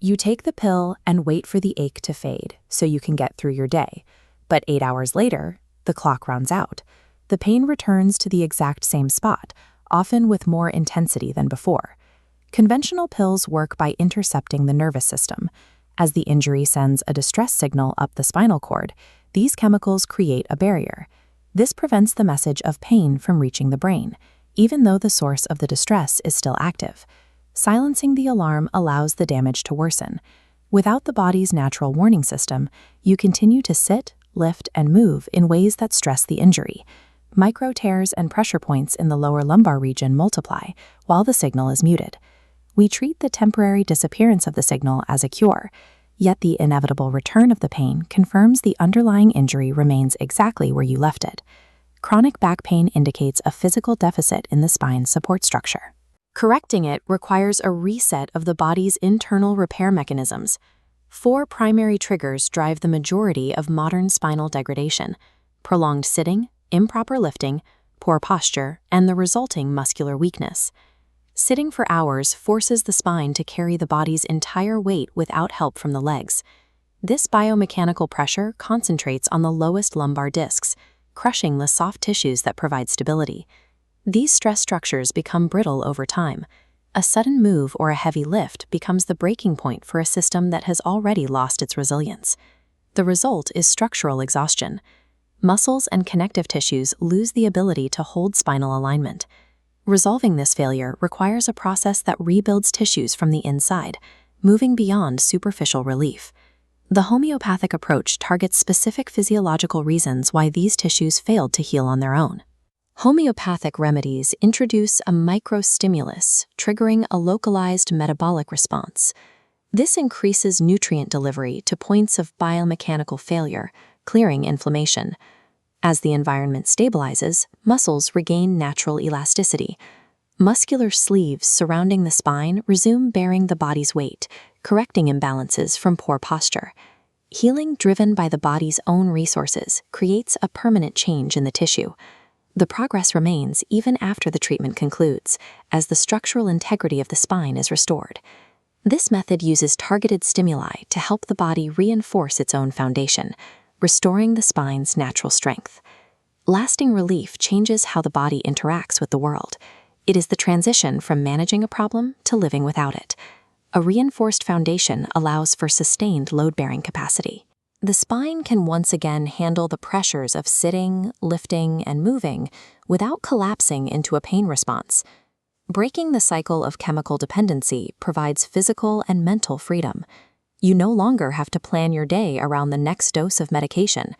You take the pill and wait for the ache to fade so you can get through your day. But 8 hours later, the clock runs out. The pain returns to the exact same spot, often with more intensity than before. Conventional pills work by intercepting the nervous system. As the injury sends a distress signal up the spinal cord, these chemicals create a barrier. This prevents the message of pain from reaching the brain, even though the source of the distress is still active. Silencing the alarm allows the damage to worsen. Without the body's natural warning system, you continue to sit, lift, and move in ways that stress the injury. Micro tears and pressure points in the lower lumbar region multiply while the signal is muted. We treat the temporary disappearance of the signal as a cure, yet the inevitable return of the pain confirms the underlying injury remains exactly where you left it. Chronic back pain indicates a physical deficit in the spine's support structure. Correcting it requires a reset of the body's internal repair mechanisms. 4 primary triggers drive the majority of modern spinal degradation: prolonged sitting, improper lifting, poor posture, and the resulting muscular weakness. Sitting for hours forces the spine to carry the body's entire weight without help from the legs. This biomechanical pressure concentrates on the lowest lumbar discs, crushing the soft tissues that provide stability. These stress structures become brittle over time. A sudden move or a heavy lift becomes the breaking point for a system that has already lost its resilience. The result is structural exhaustion. Muscles and connective tissues lose the ability to hold spinal alignment. Resolving this failure requires a process that rebuilds tissues from the inside, moving beyond superficial relief. The homeopathic approach targets specific physiological reasons why these tissues failed to heal on their own. Homeopathic remedies introduce a microstimulus, triggering a localized metabolic response. This increases nutrient delivery to points of biomechanical failure, clearing inflammation. As the environment stabilizes, muscles regain natural elasticity. Muscular sleeves surrounding the spine resume bearing the body's weight, correcting imbalances from poor posture. Healing driven by the body's own resources creates a permanent change in the tissue. The progress remains even after the treatment concludes, as the structural integrity of the spine is restored. This method uses targeted stimuli to help the body reinforce its own foundation, restoring the spine's natural strength. Lasting relief changes how the body interacts with the world. It is the transition from managing a problem to living without it. A reinforced foundation allows for sustained load-bearing capacity. The spine can once again handle the pressures of sitting, lifting, and moving without collapsing into a pain response. Breaking the cycle of chemical dependency provides physical and mental freedom. You no longer have to plan your day around the next dose of medication.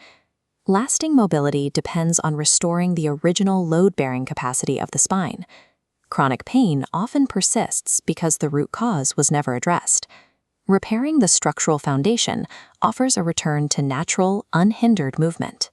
Lasting mobility depends on restoring the original load-bearing capacity of the spine. Chronic pain often persists because the root cause was never addressed. Repairing the structural foundation offers a return to natural, unhindered movement.